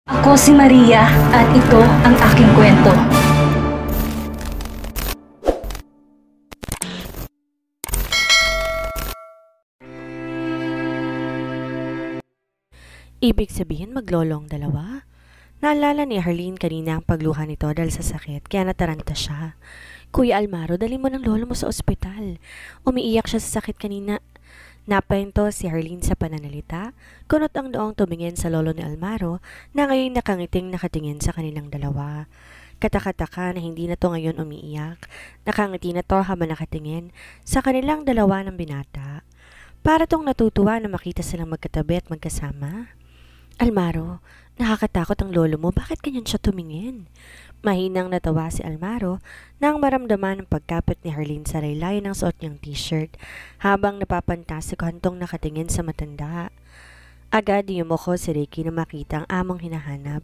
Ako si Maria at ito ang aking kwento. Ibig sabihin maglolong dalawa? Naalala ni Harleen kanina ang pagluha nito dahil sa sakit kaya nataranta siya. Kuya Almaro, dali mo ng lolo mo sa ospital. Umiiyak siya sa sakit kanina. Napahinto si Harleen sa pananalita, kunot ang noong tumingin sa lolo ni Almaro na ngayon nakangiting nakatingin sa kanilang dalawa. Katakataka na hindi na to ngayon umiiyak. Nakangiti na to habang nakatingin sa kanilang dalawa ng binata. Para tong natutuwa na makita silang magkatabi at magkasama. Almaro, nakakatakot ang lolo mo, bakit ganyan siya tumingin? Mahinang natawa si Almaro nang maramdaman ang pagkapit ni Harleen sa laylay ng suot niyang t-shirt habang napapantasik hantong nakatingin sa matanda. Agad yumuko si Ricky na makita ang among hinahanap,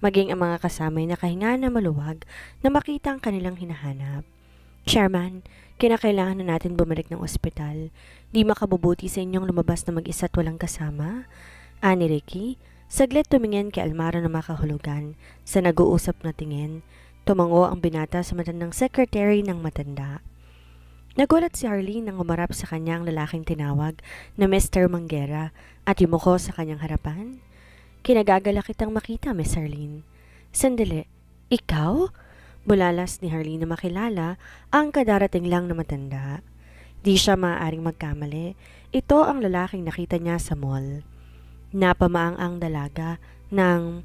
maging ang mga kasamay nakahinga na maluwag na makita ang kanilang hinahanap. Chairman, kinakailangan na natin bumalik ng ospital. Di makabubuti sa inyong lumabas na mag-isa at walang kasama. Ani Ricky, saglit tumingin kay Almaro na makahulugan. Sa nag-uusap na tingin, tumango ang binata sa matandang secretary ng matanda. Nagulat si Harleen nang umarap sa kanya ang lalaking tinawag na Mr. Manguera at yumuko sa kanyang harapan. Kinagagala kitang makita, Miss Harleen. Sandali, ikaw? Bulalas ni Harleen na makilala ang kadarating lang na matanda. Di siya maaaring magkamali. Ito ang lalaking nakita niya sa mall. Napamaang ang dalaga ng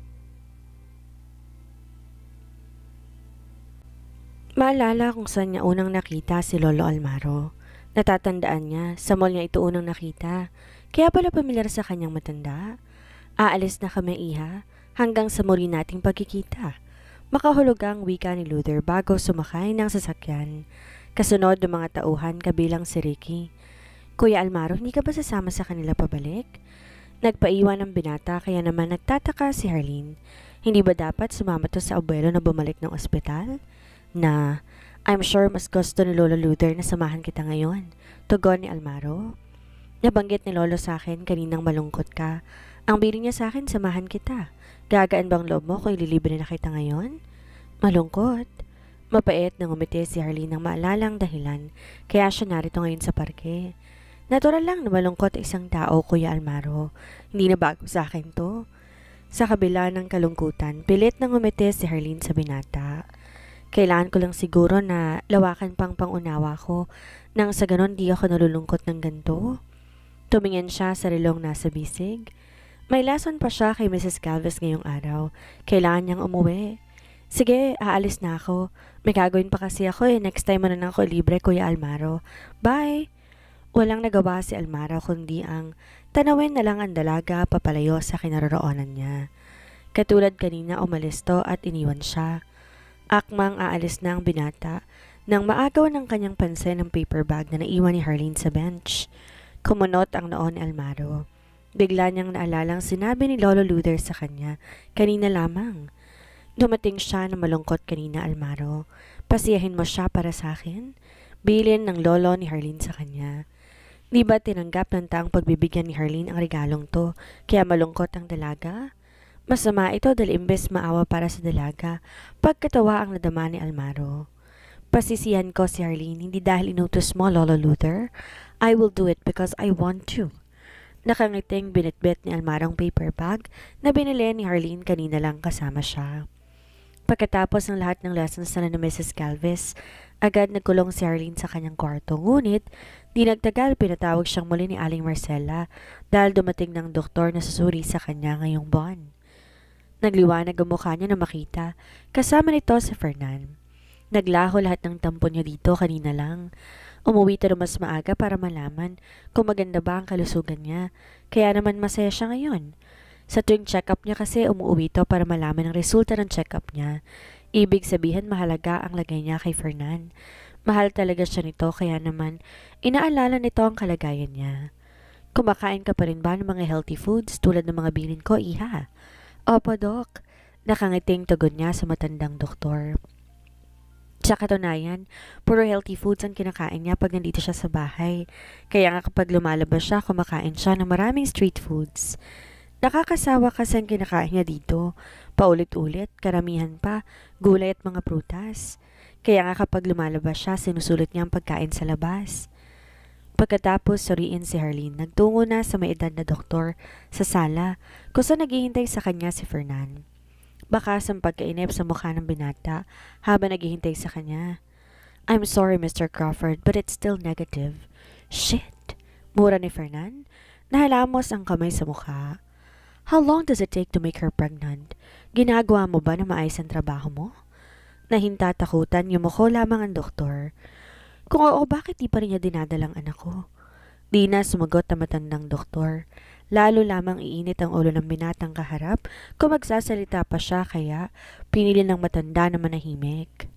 maalala kung saan niya unang nakita si Lolo Almaro. Natatandaan niya, sa mall niya ito unang nakita. Kaya pala pamilyar sa kanyang matanda. Aalis na kami, iha, hanggang sa muli nating pagkikita. Makahulugang wika ni Luther bago sumakay ng sasakyan. Kasunod ng mga tauhan kabilang si Ricky. Kuya Almaro, hindi ka ba sasama sa kanila pabalik? Nagpaiwan ang binata kaya naman nagtataka si Harleen. Hindi ba dapat sumama to sa abuelo na bumalik ng ospital? Na, I'm sure mas gusto ni Lolo Luther na samahan kita ngayon. Tugon ni Almaro. Nabanggit ni Lolo sa akin kaninang malungkot ka. Ang bili niya sa akin, samahan kita. Gagaan bang loob mo kung ililibre na kita ngayon? Malungkot. Mapait nang umiti si Harleen ng maalalang dahilan kaya siya narito ngayon sa parke. Natural lang na malungkot isang tao, Kuya Almaro. Hindi na bago sa akin to. Sa kabila ng kalungkutan, pilit nang umiti si Harleen sa binata. Kailangan ko lang siguro na lawakan pang pangunawa ko nang sa ganon di ako nalulungkot ng ganito. Tumingin siya sa relong nasa bisig. May lason pa siya kay Mrs. Galvez ngayong araw. Kailangan niyang umuwi. Sige, aalis na ako. May gagawin pa kasi ako eh. Next time na ako libre, Kuya Almaro. Bye! Walang nagawa si Almaro kundi ang tanawin na lang ang dalaga papalayo sa kinaroroonan niya. Katulad kanina umalis to at iniwan siya. Akmang aalis na ang binata nang maagaw ng kanyang pansin ang paper bag na naiwan ni Harleen sa bench. Kumunot ang noon ni Almaro. Bigla niyang naalalang sinabi ni Lolo Luther sa kanya kanina lamang. Dumating siya na malungkot kanina, Almaro. Pasiyahin mo siya para sa akin? Bilin ng lolo ni Harleen sa kanya. Di ba tinanggap ng taong pagbibigyan ni Harleen ang regalong to, kaya malungkot ang dalaga? Masama ito dahil imbes maawa para sa dalaga, pagkatawa ang nadama ni Almaro. Pasisihan ko si Harleen, hindi dahil inutos mo, Lolo Luther. I will do it because I want to. Nakangiting binitbit ni Almaro ang paper bag na binili ni Harleen kanina lang kasama siya. Pagkatapos ng lahat ng lessons na ni Mrs. Galvez, agad nagkulong si Harleen sa kanyang kwarto. Ngunit, di nagtagal pinatawag siyang muli ni Aling Marcela dahil dumating ng doktor na susuri sa kanya ngayong buwan. Nagliwanag ang mukha niya na makita, kasama nito si Fernan. Naglaho lahat ng tampo niya dito kanina lang. Umuwi ito mas maaga para malaman kung maganda ba ang kalusugan niya, kaya naman masaya siya ngayon. Sa tuwing check-up niya kasi umuwi ito para malaman ang resulta ng check-up niya. Ibig sabihin mahalaga ang lagay niya kay Fernan. Mahal talaga siya nito kaya naman inaalala nito ang kalagayan niya. Kumakain ka pa rin ba ng mga healthy foods tulad ng mga bilin ko, iha? Opo, Dok. Nakangiting tugon niya sa matandang doktor. Sa katunayan, puro healthy foods ang kinakain niya pag nandito siya sa bahay. Kaya nga kapag lumalabas siya, kumakain siya ng maraming street foods. Nakakasawa kasi ang kinakain niya dito. Paulit-ulit, karamihan pa, gulay at mga prutas. Kaya nga kapag lumalabas siya, sinusulit niya ang pagkain sa labas. Pagkatapos suriin si Harleen, nagtungo na sa may edad na doktor sa sala kung saan naghihintay sa kanya si Fernan. Bakas ang pagkainip sa mukha ng binata habang naghihintay sa kanya. I'm sorry, Mr. Crawford, but it's still negative. Shit! Mura ni Fernan. Nahalamos ang kamay sa mukha. How long does it take to make her pregnant? Ginagawa mo ba na maayos ang trabaho mo? Nahintatakutan, yumuko lamang ang doktor. Kung oo, bakit di pa rin niya dinadalang anak ko? Di na sumagot ang matandang doktor. Lalo lamang iinit ang ulo ng binatang kaharap kung magsasalita pa siya kaya pinili ng matanda na manahimik.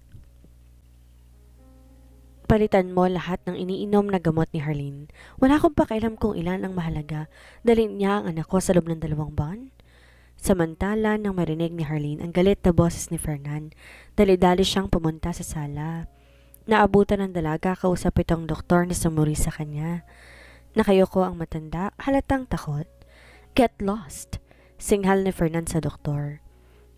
Palitan mo lahat ng iniinom na gamot ni Harleen. Wala akong pakialam kung ilan ang mahalaga. Dalhin niya ang anak ko sa loob ng 2 buwan. Samantala nang marinig ni Harleen ang galit na boses ni Fernan, dali-dali siyang pumunta sa sala. Naabutan ng dalaga kausap itong doktor na sumuri sa kanya. Nakayoko ang matanda, halatang takot. Get lost! Singhal ni Fernan sa doktor.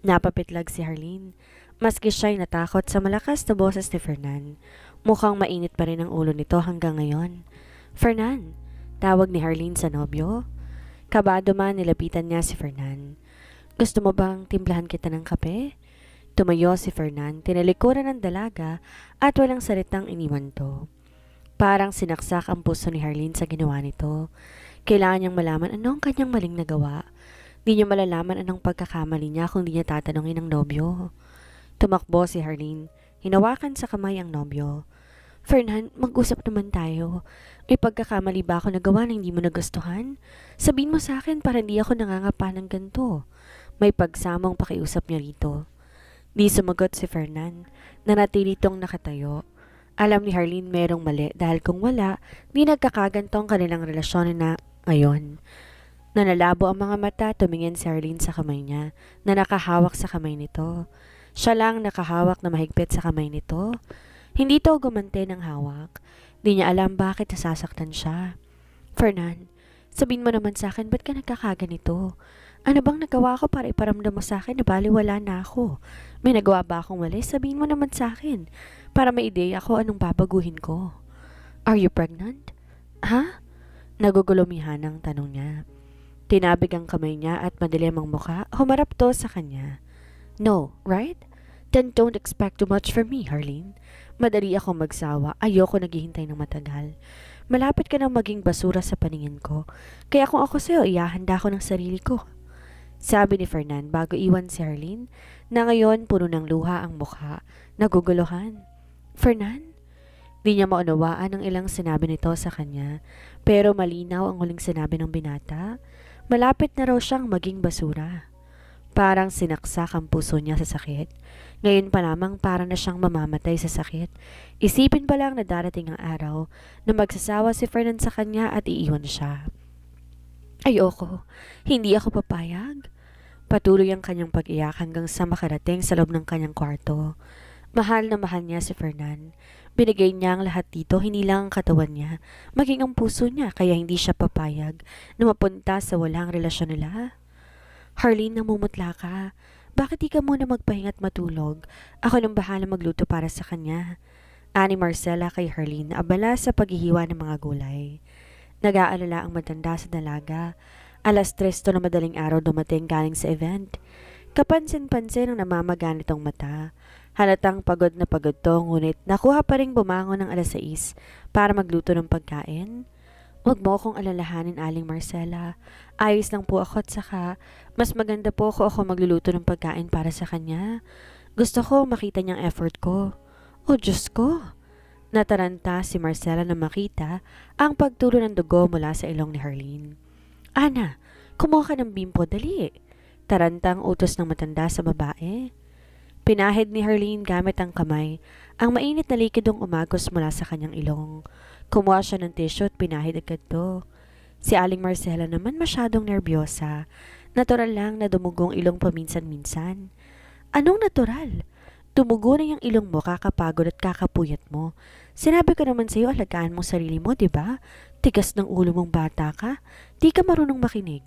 Napapitlag si Harleen. Maski siya'y natakot sa malakas na boses ni Fernan. Mukhang mainit pa rin ang ulo nito hanggang ngayon. Fernan! Tawag ni Harleen sa nobyo. Kabado man nilapitan niya si Fernan. Gusto mo bang timplahan kita ng kape? Tumayo si Fernan, tinalikuran ng dalaga at walang salitang iniwan to. Parang sinaksak ang puso ni Harleen sa ginawa nito. Kailangan niyang malaman anong kanyang maling nagawa. Di niya malalaman anong pagkakamali niya kung di niya tatanungin ang nobyo. Tumakbo si Harleen, hinawakan sa kamay ang nobyo. Fernan, mag-usap naman tayo. May pagkakamali ba ako nagawa na hindi mo nagustuhan? Sabihin mo sa akin para hindi ako nangangapa ng ganito. May pagsamang pakiusap niya rito. Di sumagot si Fernan, nanatili tong nakatayo. Alam ni Harleen merong mali dahil kung wala, di nagkakagantong kanilang relasyon na ngayon. Nanalabo ang mga mata, tumingin si Harleen sa kamay niya na nakahawak sa kamay nito. Siya lang nakahawak na mahigpit sa kamay nito. Hindi to gumante ng hawak. Di niya alam bakit nasasaktan siya. Fernan, sabihin mo naman sa akin, ba't ka nagkakaganito? Ano bang nagawa ko para iparamdam mo sa akin na baliwala na ako? May nagawa ba akong mali? Sabihin mo naman sa akin para may ideya ako anong babaguhin ko. Are you pregnant? Ha? Nagugulumihan ang tanong niya. Tinabig ang kamay niya at madilim ang mukha, humarap to sa kanya. No, right? Then don't expect too much from me, Harleen. Madali akong magsawa, ayoko naghihintay ng matagal. Malapit ka nang maging basura sa paningin ko, kaya kung ako sa'yo, ihahanda ko ng sarili ko. Sabi ni Fernan bago iwan si Harleen na ngayon puno ng luha ang mukha, naguguluhan. Fernan? Di niya maunawaan ang ilang sinabi nito sa kanya, pero malinaw ang huling sinabi ng binata. Malapit na raw siyang maging basura. Parang sinaksak ang puso niya sa sakit. Ngayon pa lamang para na siyang mamamatay sa sakit. Isipin pa lang na darating ang araw na magsasawa si Fernan sa kanya at iiwan siya. Ayoko. Hindi ako papayag. Patuloy ang kanyang pag-iyak hanggang sa makarating sa loob ng kanyang kwarto. Mahal na mahal niya si Fernan. Binigay niya ang lahat dito, hindi lang ang katawan niya, maging ang puso niya, kaya hindi siya papayag na mapunta sa walang relasyon nila. Harleen, namumutla ka. Bakit di ka muna magpahinga at matulog? Ako nang bahala magluto para sa kanya. Ani Marcela kay Harleen na abala sa paghihiwa ng mga gulay. Nag-aalala ang matanda sa dalaga. 3:00 to na madaling araw dumating galing sa event. Kapansin-pansin ang namamaga nitong mata. Halatang pagod na pagod to, ngunit nakuha pa rin bumangon ng 6:00 para magluto ng pagkain. Huwag mo akong alalahanin, Aling Marcela. Ayos lang po ako at saka mas maganda po ako magluluto ng pagkain para sa kanya. Gusto ko makita niyang effort ko. Oh, Diyos ko! Nataranta si Marcela na makita ang pagtulo ng dugo mula sa ilong ni Harleen. Ana, kumuha ka ng bimpo, dali. Tarantang utos ng matanda sa babae. Pinahid ni Harleen gamit ang kamay ang mainit na likidong umagos mula sa kanyang ilong. Kumuha siya ng tissue at pinahid agad to. Si Aling Marcela naman masyadong nervyosa. Natural lang na dumugong ilong paminsan-minsan. Anong natural? Tumugo na yung ilong mo, kakapagod at kakapuyat mo. Sinabi ko naman sa'yo, alagaan mo sarili mo, di ba? Tigas ng ulo mong bata ka. Di ka marunong makinig.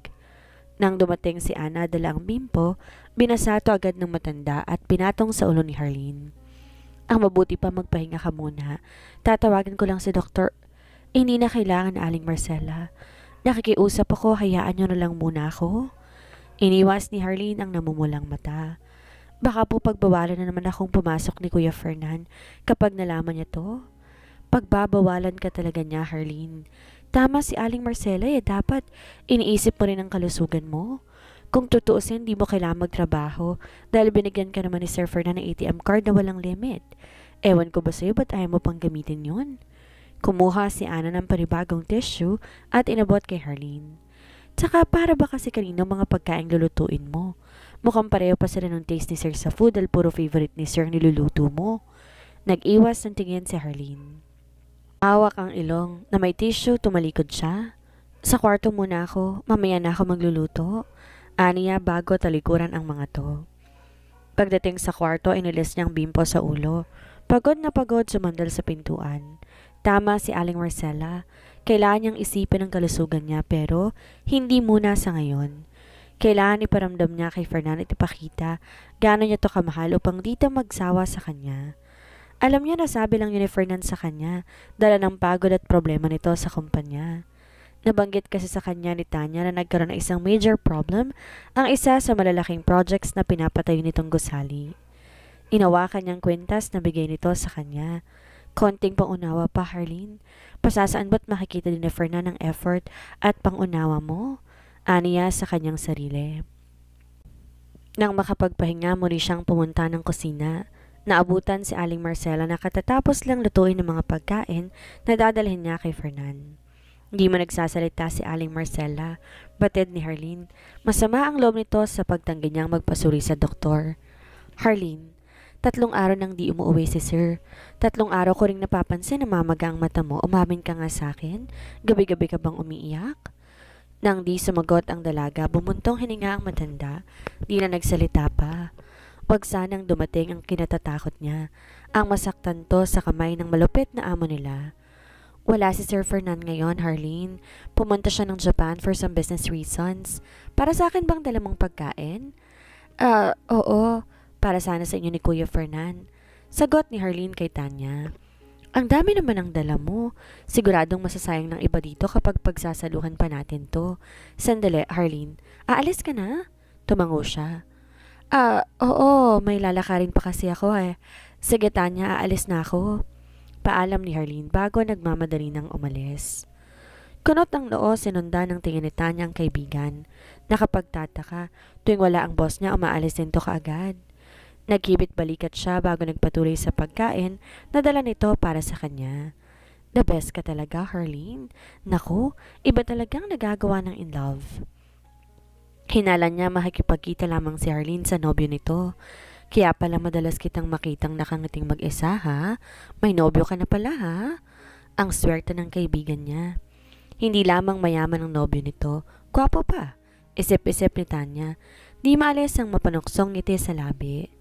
Nang dumating si Ana dala ang bimpo, binasato agad ng matanda at pinatong sa ulo ni Harleen. Ang mabuti pa magpahinga ka muna. Tatawagan ko lang si doktor. Hindi na kailangan, Aling Marcela. Nakikiusap ako, hayaan niyo na lang muna ako. Iniwas ni Harleen ang namumulang mata. Baka po pagbawalan na naman akong pumasok ni Kuya Fernan kapag nalaman niya to. Pagbabawalan ka talaga niya, Harleen. Tama si Aling Marcela dapat iniisip mo rin ang kalusugan mo. Kung tutuusin, di mo kailangan magtrabaho dahil binigyan ka naman ni Sir Fernan ng ATM card na walang limit. Ewan ko ba sa'yo, ba't ayaw mo pang gamitin yun? Kumuha si Ana ng panibagong tissue at inabot kay Harleen. Tsaka para ba kasi kanino mga pagkain lulutuin mo? Mukhang pareho pa sila ng taste ni Sir sa food dahil puro favorite ni Sir ang niluluto mo. Nag-iwas ng tingin si Harleen. Hawak ang ilong na may tissue, tumalikod siya. Sa kwarto muna ako, mamaya na ako magluluto. Aniya bago talikuran ang mga to. Pagdating sa kwarto, inilis niyang bimpo sa ulo. Pagod na pagod, sumandal sa pintuan. Tama si Aling Marcela. Kailangan niyang isipin ang kalusugan niya pero hindi muna sa ngayon. Kailangan iparamdam niya kay Fernan at ipakita gaano niya to kamahal upang dito magsawa sa kanya. Alam niya na sabi lang yun ni Fernan sa kanya, dala ng pagod at problema nito sa kumpanya. Nabanggit kasi sa kanya ni Tanya na nagkaroon ng isang major problem ang isa sa malalaking projects na pinapatayo nitong gusali. Inawakan niyang kwentas na bigay nito sa kanya. Konting pangunawa pa, Harleen. Pasasaan ba't makikita din ni Fernan ang effort at pangunawa mo? Aniya sa kanyang sarili. Nang makapagpahinga, muli siyang pumunta ng kusina. Naabutan si Aling Marcela na katatapos lang lutuin ng mga pagkain na dadalhin niya kay Fernan. Hindi mo nagsasalita si Aling Marcela, batid ni Harleen. Masama ang loob nito sa pagtanggi niyang magpasuri sa doktor. Harleen, 3 araw nang di umuwi si Sir. 3 araw ko ring napapansin na mamaga ang mata mo. Umamin ka nga sa akin. Gabi-gabi ka bang umiiyak? Nang di sumagot ang dalaga, bumuntong hininga ang matanda. Di na nagsalita pa. Huwag sanang dumating ang kinatatakot niya. Ang masaktan to sa kamay ng malupit na amo nila. Wala si Sir Fernan ngayon, Harleen. Pumunta siya ng Japan for some business reasons. Para sa akin bang dala mong pagkain? Oo. Para sana sa inyo ni Kuya Fernan. Sagot ni Harleen kay Tanya. Ang dami naman ang dala mo. Siguradong masasayang ng iba dito kapag pagsasaluhan pa natin to. Sandali, Harleen. Aalis ka na? Tumango siya. Oo. May lalakarin pa kasi ako eh. Sige, Tanya, aalis na ako. Paalam ni Harleen bago nagmamadali ng umalis. Kunot ang noo, sinundan ng tingin ni Tanya ang kaibigan. Nakapagtataka, tuwing wala ang boss niya, umaalis din to kaagad. Nagkibit balikat siya bago nagpatuloy sa pagkain na dala nito para sa kanya. The best ka talaga, Harleen. Naku, iba talagang nagagawa ng in love. Hinala niya makikipagkita lamang si Harleen sa nobyo nito. Kaya pala madalas kitang makitang nakangiting mag-isa, ha? May nobyo ka na pala, ha? Ang swerte ng kaibigan niya. Hindi lamang mayaman ang nobyo nito, gwapo pa. Isip-isip ni Tanya, di maalis ang mapanuksong ngiti sa labi.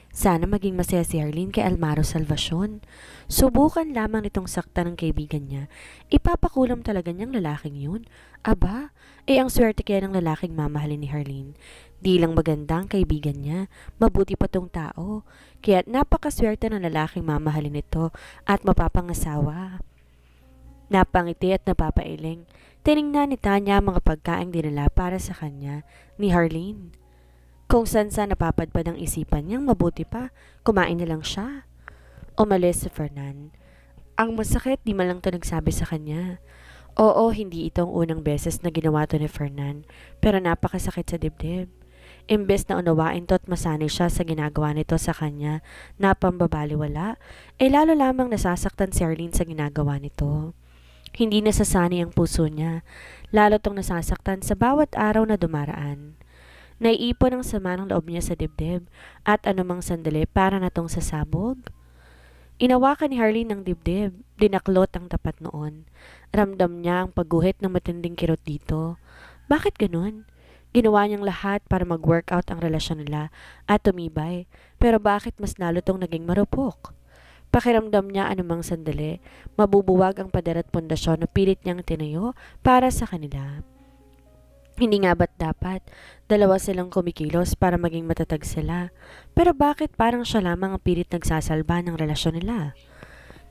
Sana maging masaya si Harleen kay Almaro Salvacion. Subukan lamang nitong sakta ng kaibigan niya. Ipapakulam talaga niyang lalaking yun. Aba, ang swerte kaya ng lalaking mamahalin ni Harleen. Di lang maganda ang kaibigan niya, mabuti pa tong tao. Kaya napakaswerte ng lalaking mamahalin nito at mapapangasawa. Napangiti at napapailing. Tiningnan ni Tanya ang mga pagkaing dinala para sa kanya ni Harleen. Kung saan napapadpad ang isipan niyang mabuti pa, kumain na lang siya. Umalis si Fernan. Ang masakit, di man lang to nagsabi sa kanya. Oo, hindi ito ang unang beses na ginawa to ni Fernan, pero napakasakit sa dibdib. Imbes na unawain to at masanay siya sa ginagawa nito sa kanya na pambabaliwala, lalo lamang nasasaktan si Harleen sa ginagawa nito. Hindi nasasanay ang puso niya, lalo tong nasasaktan sa bawat araw na dumaraan. Naiipon ang sama ng loob niya sa dibdib at anumang sandali para na tong sasabog. Inawakan ni Harleen ng dibdib, dinaklot ang tapat noon. Ramdam niya ang pagguhit ng matinding kirot dito. Bakit ganun? Ginawa niyang lahat para mag-workout ang relasyon nila at tumibay, pero bakit mas lalo tong naging marupok? Pakiramdam niya anumang sandali, mabubuwag ang pader at pundasyon na pilit niyang tinayo para sa kanila. Hindi nga ba't dapat dalawa silang kumikilos para maging matatag sila? Pero bakit parang siya lamang ang pilit nagsasalba ng relasyon nila?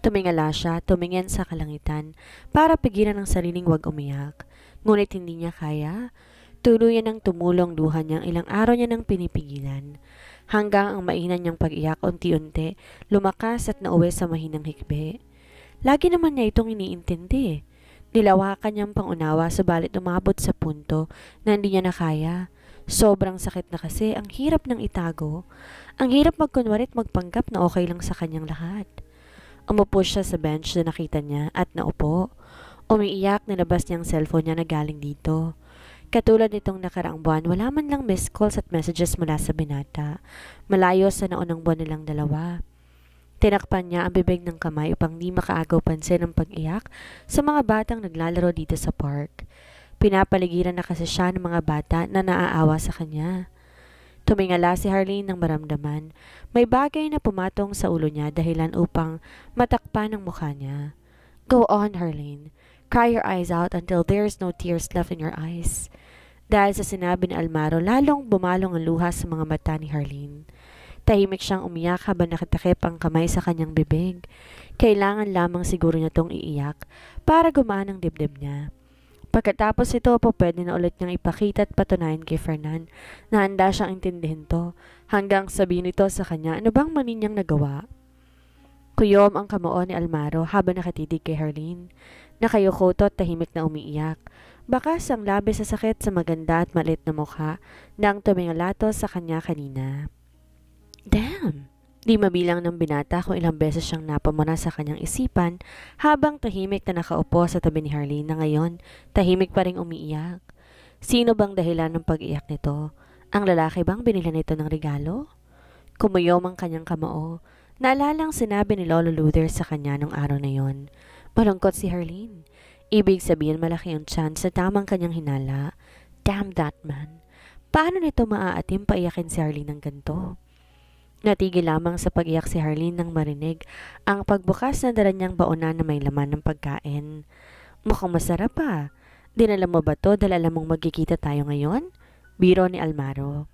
Tumingala siya, tumingin sa kalangitan para pigilan ang sariling wag umiyak. Ngunit hindi niya kaya. Tuluyan ng tumulong luha niyang ilang araw niya nang pinipigilan. Hanggang ang mainan niyang pag-iyak unti-unti, lumakas at nauwi sa mahinang hikbi. Lagi naman niya itong iniintindi. Nilawakan niyang pangunawa subalit umabot sa punto na hindi niya na kaya. Sobrang sakit na kasi, ang hirap ng itago. Ang hirap magkunwari at magpanggap na okay lang sa kanyang lahat. Umupo siya sa bench na nakita niya at naupo. Umiiyak, nilabas niya ang cellphone niya na galing dito. Katulad nitong nakaraang buwan, wala man lang missed calls at messages mula sa binata. Malayo sa naunang buwan nilang dalawa. Tinakpan niya ang bibig ng kamay upang di makaagaw pansin ang pag-iyak sa mga batang naglalaro dito sa park. Pinapaligiran na kasi siya ng mga bata na naaawa sa kanya. Tumingala si Harleen ng maramdaman. May bagay na pumatong sa ulo niya dahilan upang matakpan ang mukha niya. Go on, Harleen. Cry your eyes out until there's no tears left in your eyes. Dahil sa sinabi ni Almaro, lalong bumalong ang luha sa mga mata ni Harleen. Tahimik siyang umiyak habang nakatakip ang kamay sa kanyang bibig. Kailangan lamang siguro niya tong iiyak para gumaan ang dibdib niya. Pagkatapos ito po pwede na ulit niyang ipakita at patunayan kay Fernan na handa siyang intindihin to hanggang sabihin ito sa kanya ano bang mali niyang nagawa. Kuyom ang kamao ni Almaro habang nakatitig kay Harleen. Nakayukoto at tahimik na umiiyak. Bakas ang labis sa sakit sa maganda at maliit na mukha nang tumingalato sa kanya kanina. Damn! Di mabilang ng binata kung ilang beses siyang napamuna sa kanyang isipan habang tahimik na nakaupo sa tabi ni Harleen na ngayon tahimik pa ring umiiyak. Sino bang dahilan ng pag-iyak nito? Ang lalaki bang binila nito ng regalo? Kumuyom ang kanyang kamao. Naalalang sinabi ni Lolo Luther sa kanya nung araw na yon. Malungkot si Harleen. Ibig sabihin malaki ang chance sa tamang kanyang hinala. Damn that man. Paano nito maaatim paiyakin si Harleen ng ganito? Natigil lamang sa pag-iyak si Harleen nang marinig ang pagbukas na dala niyang baonan na may laman ng pagkain. Mukhang masarap pa. Dinala mo ba to dahil alam mong magkikita tayo ngayon? Biro ni Almaro.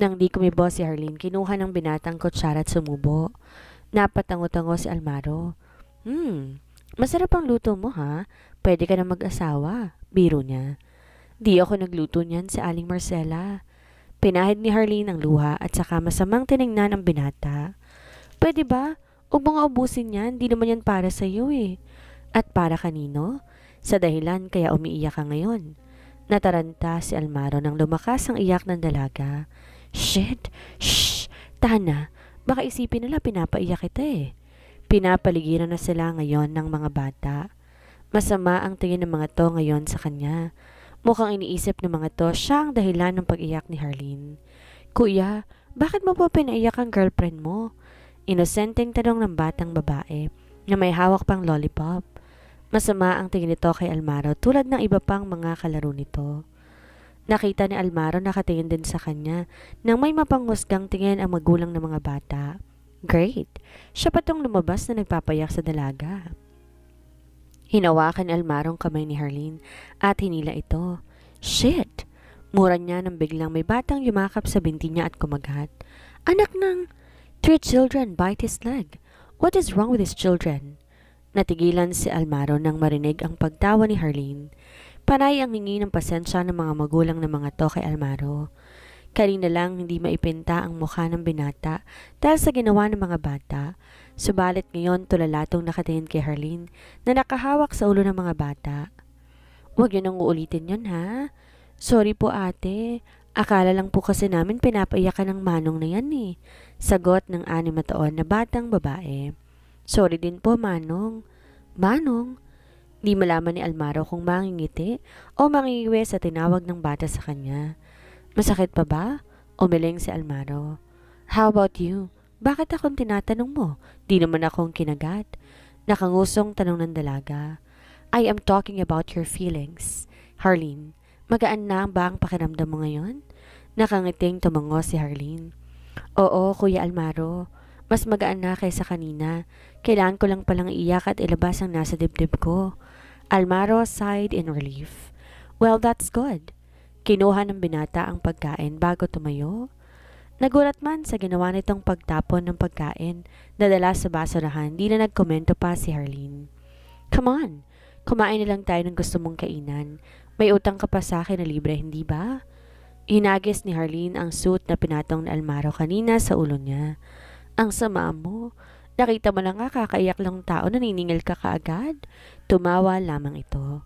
Nang di kumibo si Harleen, kinuha ng binatang kutsara at sumubo. Napatango-tango si Almaro. Masarap ang luto mo ha? Pwede ka na mag-asawa. Biro niya. Di ako nagluto niyan sa Aling Marcela. Pinahid ni Harleen ang luha at saka masamang tiningnan ang binata. Pwede ba? Huwag mo nga ubusin yan, di naman yan para sa iyo eh. At para kanino? Sa dahilan kaya umiiyak ka ngayon. Nataranta si Almaro nang lumakas ang iyak ng dalaga. Shit! Shh! Tana! Baka isipin nila pinapaiyak kita eh. Pinapaligiran na sila ngayon ng mga bata. Masama ang tingin ng mga to ngayon sa kanya. Mukhang iniisip ng mga to siya ang dahilan ng pag-iyak ni Harleen. Kuya, bakit mo po pinaiyak ang girlfriend mo? Inosenteng tanong ng batang babae na may hawak pang lollipop. Masama ang tingin nito kay Almaro tulad ng iba pang mga kalaro nito. Nakita ni Almaro nakatingin din sa kanya nang may mapanghusgang tingin ang magulang ng mga bata. Great! Siya pa tong lumabas na nagpapayak sa dalaga. Hinawakan ni Almaro ang kamay ni Harleen at hinila ito. Shit! Mura niya nang biglang may batang yumakap sa binti niya at kumagat. Anak ng 3 children bite his leg. What is wrong with his children? Natigilan si Almaro nang marinig ang pagtawa ni Harleen. Panay ang hingi ng pasensya ng mga magulang ng mga to kay Almaro. Kanina lang hindi maipinta ang mukha ng binata dahil sa ginawa ng mga bata. Subalit ngayon tulalatong nakatingin kay Harleen na nakahawak sa ulo ng mga bata. Huwag yun ang uulitin yun ha. Sorry po ate. Akala lang po kasi namin pinapaiyakan ng manong na yan eh. Sagot ng 6 na taon na batang babae. Sorry din po manong. Manong? Di malaman ni Almaro kung mangingiti o mangingiwi sa tinawag ng bata sa kanya. Masakit pa ba? Umiling si Almaro. How about you? Bakit akong tinatanong mo? Di naman akong kinagat. Nakangusong tanong ng dalaga. I am talking about your feelings. Harleen, magaan na ba ang pakiramdam mo ngayon? Nakangiting tumango si Harleen. Oo, Kuya Almaro. Mas magaan na kaysa kanina. Kailangan ko lang palang iiyak at ilabas ang nasa dibdib ko. Almaro sighed in relief. Well, that's good. Kinuha ng binata ang pagkain bago tumayo. Nagulat man sa ginawa nitong pagtapon ng pagkain na dala sa basurahan, di na nagkomento pa si Harleen. Come on, kumain na lang tayo ng gusto mong kainan. May utang ka pa sa akin na libre, hindi ba? Hinagis ni Harleen ang suit na pinatong ni Almaro kanina sa ulo niya. Ang sama mo. Nakita mo lang nga kakaiyak lang tao na naniningil ka kaagad. Tumawa lamang ito.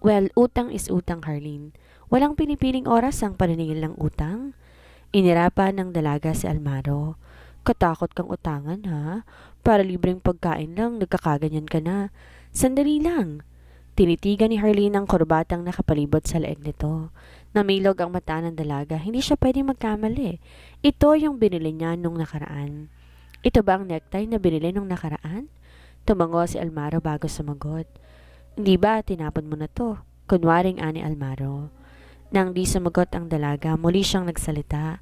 Well, utang is utang, Harleen. Walang pinipiling oras ang paniningil ng utang. Inirapan ng dalaga si Almaro. Katakot kang utangan ha? Para libreng pagkain lang, nagkakaganyan ka na. Sandali lang. Tinitigan ni Harleen ang kurbatang nakapalibot sa leeg nito. Namilog ang mata ng dalaga, hindi siya pwedeng magkamali. Ito yung binili niya nung nakaraan. Ito ba ang necktie na binili nung nakaraan? Tumango si Almaro bago sumagot. Hindi ba, tinapon mo na to? Kunwaring ani Almaro. Nang di sumagot ang dalaga, muli siyang nagsalita.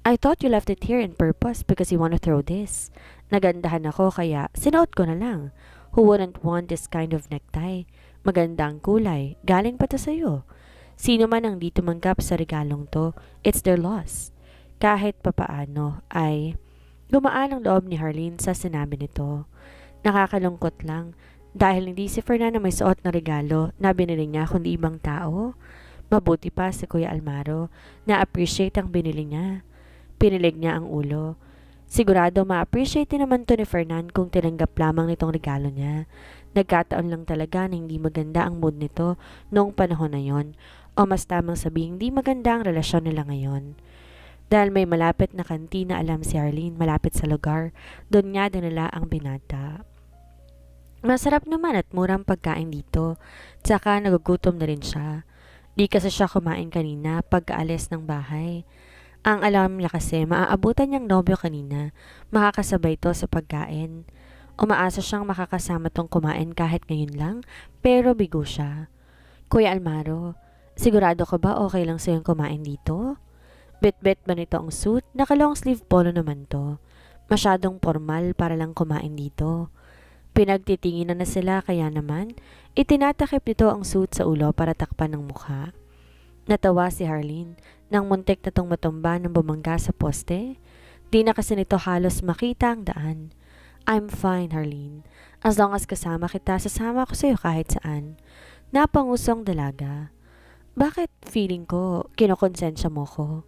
I thought you left it here on purpose because you want to throw this. Nagandahan ako kaya sinuot ko na lang. Who wouldn't want this kind of necktie? Magandang kulay. Galing pa to sa'yo. Sino man ang di tumanggap sa regalong to, it's their loss. Kahit papaano ay gumaan ang loob ni Harleen sa sinabi nito. Nakakalungkot lang dahil hindi si Fernando may suot na regalo na binili niya kundi ibang tao. Mabuti pa si Kuya Almaro na appreciate ang binili niya. Pinilig niya ang ulo. Sigurado ma-appreciate din naman to ni Fernan kung tinanggap lamang nitong regalo niya. Nagkataon lang talaga na hindi maganda ang mood nito noong panahon na yon, o mas tamang sabihin hindi maganda ang relasyon nila ngayon. Dahil may malapit na kantina alam si Harleen malapit sa lugar, doon niya dinala ang binata. Masarap naman at murang pagkain dito, tsaka nagugutom na rin siya. Di kasi siya kumain kanina pagkaalis ng bahay. Ang alam niya kasi maaabutan niyang nobyo kanina, makakasabay to sa pagkain. Umaasa siyang makakasama tong kumain kahit ngayon lang, pero bigo siya. Kuya Almaro, sigurado ka ba okay lang sa'yong kumain dito? Bit-bit ba nito ang suit? Naka-long sleeve polo naman to. Masyadong formal para lang kumain dito. Pinagtitinginan na sila kaya naman, itinatakip nito ang suit sa ulo para takpan ng mukha. Natawa si Harleen nang muntik na tong matumba ng bumangga sa poste. Di na kasi nito halos makita ang daan. I'm fine, Harleen. As long as kasama kita, sasama ko sa'yo kahit saan. Napangusong dalaga. Bakit feeling ko kinokonsensya mo ko?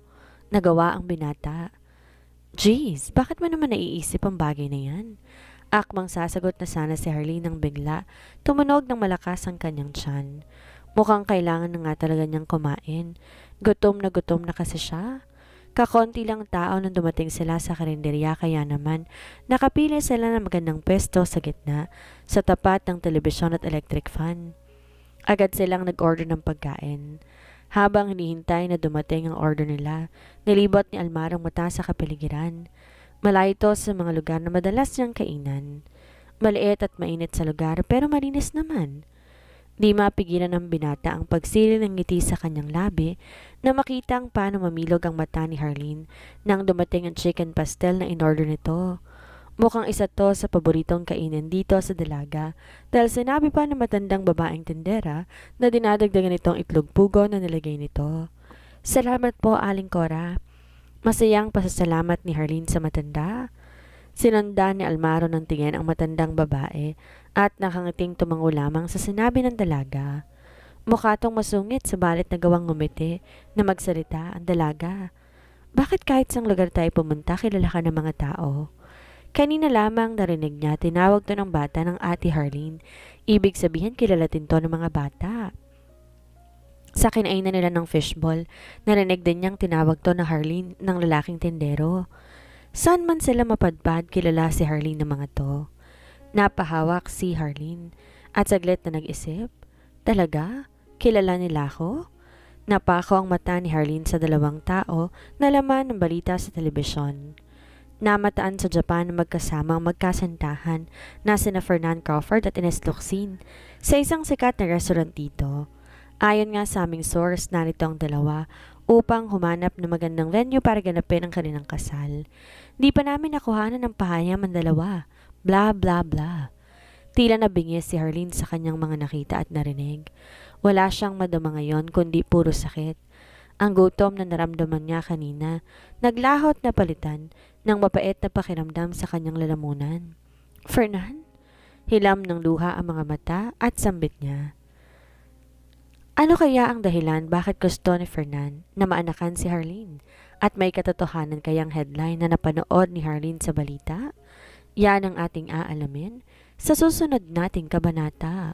Nagawa ang binata. Jeez, bakit mo naman naiisip ang bagay na yan? Akmang sasagot na sana si Harleen nang bigla. Tumunog ng malakas ang kanyang tiyan. Mukhang kailangan na nga talaga niyang kumain. Gutom na kasi siya. Kakonti lang tao nang dumating sila sa karinderya kaya naman nakapili sila ng magandang pwesto sa gitna sa tapat ng telebisyon at electric fan. Agad silang nag-order ng pagkain. Habang hinihintay na dumating ang order nila, nilibot ni Almaro mata sa kapaligiran. Malayo ito sa mga lugar na madalas niyang kainan. Maliit at mainit sa lugar pero malinis naman. Di mapigilan ng binata ang pagsili ng ngiti sa kanyang labi na makita ang paano mamilog ang mata ni Harleen nang dumating ang chicken pastel na in-order nito. Mukhang isa to sa paboritong kainin dito sa dalaga dahil sinabi pa ng matandang babaeng tindera na dinadagdagan itong itlog pugo na nilagay nito. Salamat po, Aling Cora. Masayang pasasalamat ni Harleen sa matanda. Sinundan ni Almaro ng tingin ang matandang babae at nakangiting tumango lamang sa sinabi ng dalaga. Mukha tong masungit sabalit nagawang ngumiti na magsalita ang dalaga. Bakit kahit sang lugar tayo pumunta kilala ka ng mga tao? Kanina lamang narinig niya tinawag to ng bata ng Ate Harleen. Ibig sabihin kilala din to ng mga bata. Sa kinainan nila ng fishball, narinig din niyang tinawag to na Harleen ng lalaking tindero. Saan man sila mapadpad, kilala si Harleen ng mga to. Napahawak si Harleen at saglit na nag-isip. Talaga? Kilala nila ako? Napako ang mata ni Harleen sa dalawang tao na laman ng balita sa telebisyon. Namataan sa Japan na magkasamang magkasantahan na sina Fernan Crawford at Ines Locsin sa isang sikat na restaurant dito. Ayon nga sa aming source, narito ang dalawa upang humanap ng magandang venue para ganapin ang kanilang kasal. Di pa namin nakuhanan ng pahayam ang dalawa. Bla bla bla. Tila nabingis si Harleen sa kanyang mga nakita at narinig. Wala siyang madama ngayon kundi puro sakit. Ang gutom na naramdaman niya kanina, naglahot na palitan ng mapait na pakiramdam sa kanyang lalamunan. Fernan? Hilam ng luha ang mga mata at sambit niya. Ano kaya ang dahilan bakit gusto ni Fernan na maanakan si Harleen? At may katotohanan kayang headline na napanood ni Harleen sa balita? Yan ang ating aalamin sa susunod nating kabanata.